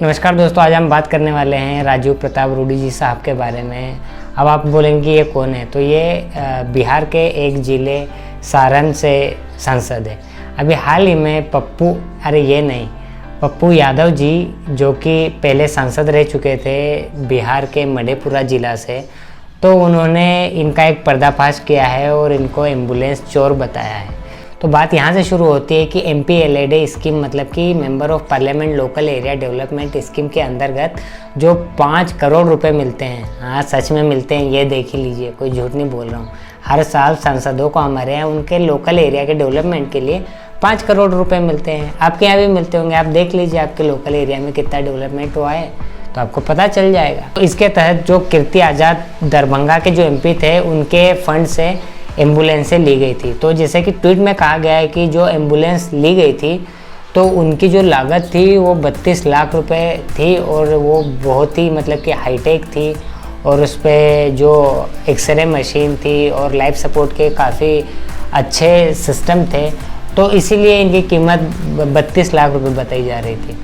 नमस्कार दोस्तों, आज हम बात करने वाले हैं राजीव प्रताप रूडी जी साहब के बारे में। अब आप बोलेंगे कि ये कौन है, तो ये बिहार के एक ज़िले सारण से सांसद है। अभी हाल ही में पप्पू यादव जी, जो कि पहले सांसद रह चुके थे बिहार के मधेपुरा ज़िला से, तो उन्होंने इनका एक पर्दाफाश किया है और इनको एम्बुलेंस चोर बताया है। तो बात यहाँ से शुरू होती है कि MPLAD स्कीम, मतलब कि member of parliament local area development scheme के अंतर्गत जो 5 करोड़ रुपए मिलते हैं, हाँ सच में मिलते हैं, ये देख ही लीजिए, कोई झूठ नहीं बोल रहा हूँ। हर साल सांसदों को हमारे यहाँ उनके लोकल एरिया के डेवलपमेंट के लिए 5 करोड़ रुपए मिलते हैं। आपके यहाँ भी मिलते होंगे, आप देख लीजिए आपके लोकल एरिया में कितना डेवलपमेंट हुआ है, तो आपको पता चल जाएगा। तो इसके तहत जो कीर्ति आज़ाद दरभंगा के जो MP थे, उनके फंड से एम्बुलेंसें ली गई थी। तो जैसे कि ट्वीट में कहा गया है कि जो एम्बुलेंस ली गई थी, तो उनकी जो लागत थी वो 32 लाख रुपए थी और वो बहुत ही मतलब कि हाईटेक थी, और उस पर जो एक्सरे मशीन थी और लाइफ सपोर्ट के काफ़ी अच्छे सिस्टम थे, तो इसीलिए इनकी कीमत 32 लाख रुपए बताई जा रही थी।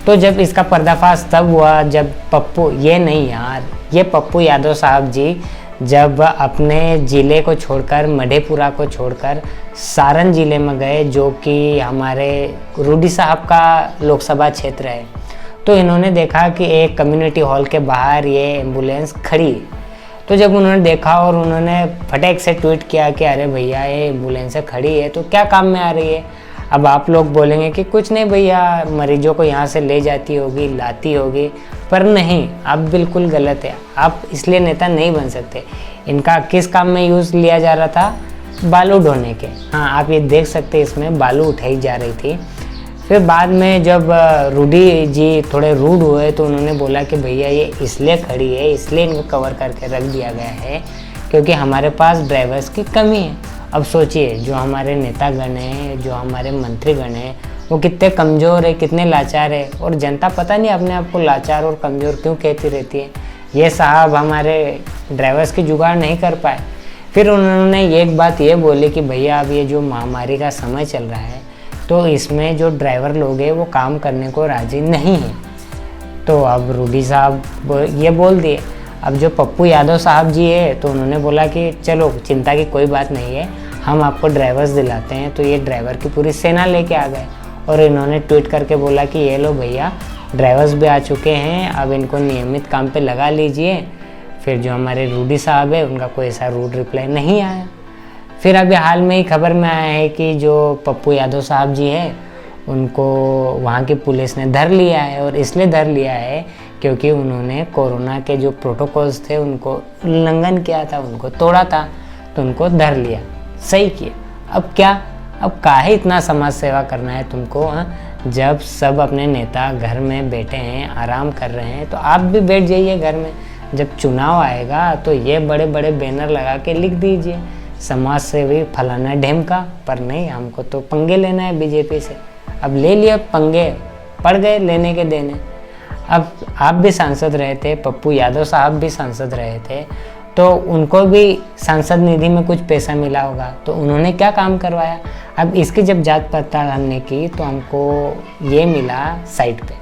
तो जब इसका पर्दाफाश तब हुआ जब पप्पू यादव साहब जी जब अपने ज़िले को छोड़कर, मधेपुरा को छोड़कर सारण ज़िले में गए, जो कि हमारे रूडी साहब का लोकसभा क्षेत्र है। तो इन्होंने देखा कि एक कम्युनिटी हॉल के बाहर ये एम्बुलेंस खड़ी है। तो जब उन्होंने देखा और उन्होंने फटाक से ट्वीट किया कि अरे भैया, ये एम्बुलेंस खड़ी है तो क्या काम में आ रही है। अब आप लोग बोलेंगे कि कुछ नहीं भैया, मरीजों को यहाँ से ले जाती होगी, लाती होगी, पर नहीं, आप बिल्कुल गलत है। आप इसलिए नेता नहीं बन सकते। इनका किस काम में यूज़ लिया जा रहा था? बालू ढोने के। हाँ, आप ये देख सकते हैं, इसमें बालू उठाई जा रही थी। फिर बाद में जब रूडी जी थोड़े रूड हुए तो उन्होंने बोला कि भैया ये इसलिए खड़ी है, इसलिए इनको कवर करके रख दिया गया है क्योंकि हमारे पास ड्राइवर्स की कमी है। अब सोचिए, जो हमारे नेतागण हैं, जो हमारे मंत्रीगण हैं, वो कितने कमज़ोर है, कितने लाचार है, और जनता पता नहीं अपने आप को लाचार और कमज़ोर क्यों कहती रहती है। ये साहब हमारे ड्राइवर्स की जुगाड़ नहीं कर पाए। फिर उन्होंने एक बात ये बोली कि भैया, अब ये जो महामारी का समय चल रहा है, तो इसमें जो ड्राइवर लोग हैं वो काम करने को राज़ी नहीं है। तो अब रूडी साहब ये बोल दिए। अब जो पप्पू यादव साहब जी है, तो उन्होंने बोला कि चलो चिंता की कोई बात नहीं है, हम आपको ड्राइवर्स दिलाते हैं। तो ये ड्राइवर की पूरी सेना लेके आ गए और इन्होंने ट्वीट करके बोला कि ये लो भैया, ड्राइवर्स भी आ चुके हैं, अब इनको नियमित काम पे लगा लीजिए। फिर जो हमारे रूडी साहब है, उनका कोई ऐसा रूड रिप्लाई नहीं आया। फिर अभी हाल में ही खबर में आया है कि जो पप्पू यादव साहब जी है, उनको वहाँ की पुलिस ने धर लिया है, और इसलिए धर लिया है क्योंकि उन्होंने कोरोना के जो प्रोटोकॉल्स थे उनको उल्लंघन किया था, उनको तोड़ा था, तो उनको धर लिया। सही किया। अब क्या, अब काहे इतना समाज सेवा करना है तुमको? जब सब अपने नेता घर में बैठे हैं, आराम कर रहे हैं, तो आप भी बैठ जाइए घर में। जब चुनाव आएगा तो ये बड़े बड़े बैनर लगा के लिख दीजिए, समाज सेवी फलाना ढेम का। पर नहीं, हमको तो पंगे लेना है बीजेपी से। अब ले लिया पंगे, पड़ गए लेने के देने। अब आप भी सांसद रहे थे, पप्पू यादव साहब भी सांसद रहे थे, तो उनको भी सांसद निधि में कुछ पैसा मिला होगा, तो उन्होंने क्या काम करवाया? अब इसकी जब जांच पड़ताल की तो हमको ये मिला साइट पे,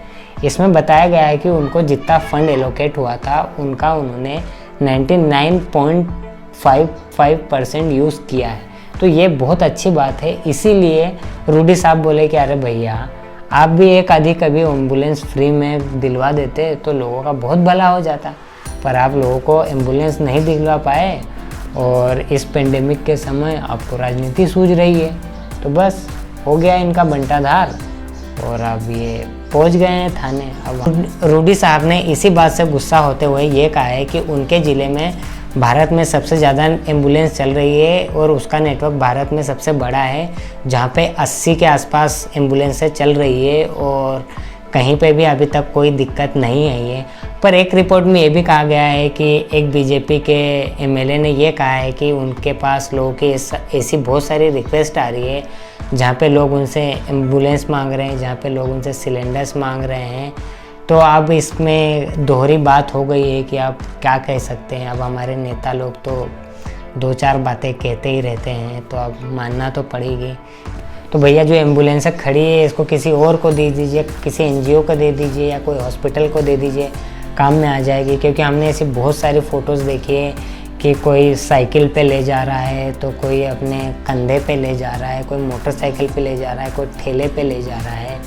इसमें बताया गया है कि उनको जितना फंड एलोकेट हुआ था, उनका उन्होंने 99.55% यूज़ किया है। तो ये बहुत अच्छी बात है। इसीलिए रूडी साहब बोले कि अरे भैया, आप भी एक आधी कभी एम्बुलेंस फ्री में दिलवा देते तो लोगों का बहुत भला हो जाता। पर आप लोगों को एम्बुलेंस नहीं दिलवा पाए, और इस पेंडेमिक के समय आपको राजनीति सूझ रही है, तो बस हो गया इनका बंटाधार, और अब ये पहुंच गए हैं थाने। अब रूडी साहब ने इसी बात से गुस्सा होते हुए ये कहा है कि उनके ज़िले में भारत में सबसे ज़्यादा एम्बुलेंस चल रही है, और उसका नेटवर्क भारत में सबसे बड़ा है, जहाँ पे 80 के आसपास एम्बुलेंसें चल रही है, और कहीं पे भी अभी तक कोई दिक्कत नहीं आई है। पर एक रिपोर्ट में ये भी कहा गया है कि एक बीजेपी के MLA ने ये कहा है कि उनके पास लोगों की ऐसी बहुत सारी रिक्वेस्ट आ रही है, जहाँ पे लोग उनसे एम्बुलेंस मांग रहे हैं, जहाँ पे लोग उनसे सिलेंडर्स मांग रहे हैं। तो अब इसमें दोहरी बात हो गई है कि आप क्या कह सकते हैं। अब हमारे नेता लोग तो 2-4 बातें कहते ही रहते हैं, तो अब मानना तो पड़ेगी। तो भैया जो एम्बुलेंस खड़ी है इसको किसी और को दे दीजिए, किसी एनजीओ को दे दीजिए या कोई हॉस्पिटल को दे दीजिए, काम में आ जाएगी। क्योंकि हमने ऐसी बहुत सारी फ़ोटोज़ देखी है कि कोई साइकिल पे ले जा रहा है, तो कोई अपने कंधे पे ले जा रहा है, कोई मोटरसाइकिल पे ले जा रहा है, कोई ठेले पे ले जा रहा है।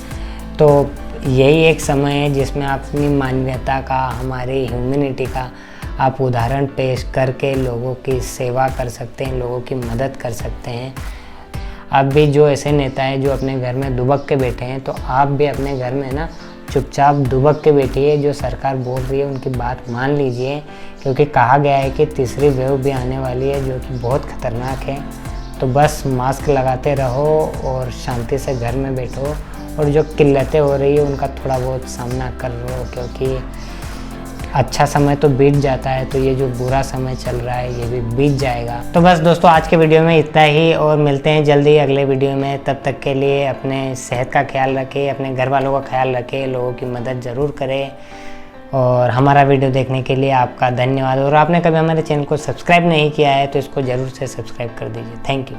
तो यही एक समय है जिसमें आप अपनी मानवीयता का, हमारी ह्यूमैनिटी का आप उदाहरण पेश करके लोगों की सेवा कर सकते हैं, लोगों की मदद कर सकते हैं। आप भी जो ऐसे नेता हैं जो अपने घर में दुबक के बैठे हैं, तो आप भी अपने घर में ना चुपचाप दुबक के बैठिए। जो सरकार बोल रही है उनकी बात मान लीजिए, क्योंकि कहा गया है कि तीसरी वेव भी आने वाली है जो कि बहुत ख़तरनाक है। तो बस मास्क लगाते रहो और शांति से घर में बैठो, और जो किल्लतें हो रही है उनका थोड़ा बहुत सामना कर लो, क्योंकि अच्छा समय तो बीत जाता है, तो ये जो बुरा समय चल रहा है ये भी बीत जाएगा। तो बस दोस्तों आज के वीडियो में इतना ही, और मिलते हैं जल्दी अगले वीडियो में। तब तक के लिए अपने सेहत का ख्याल रखें, अपने घर वालों का ख्याल रखें, लोगों की मदद ज़रूर करें। और हमारा वीडियो देखने के लिए आपका धन्यवाद। और आपने कभी हमारे चैनल को सब्सक्राइब नहीं किया है तो इसको ज़रूर से सब्सक्राइब कर दीजिए। Thank you.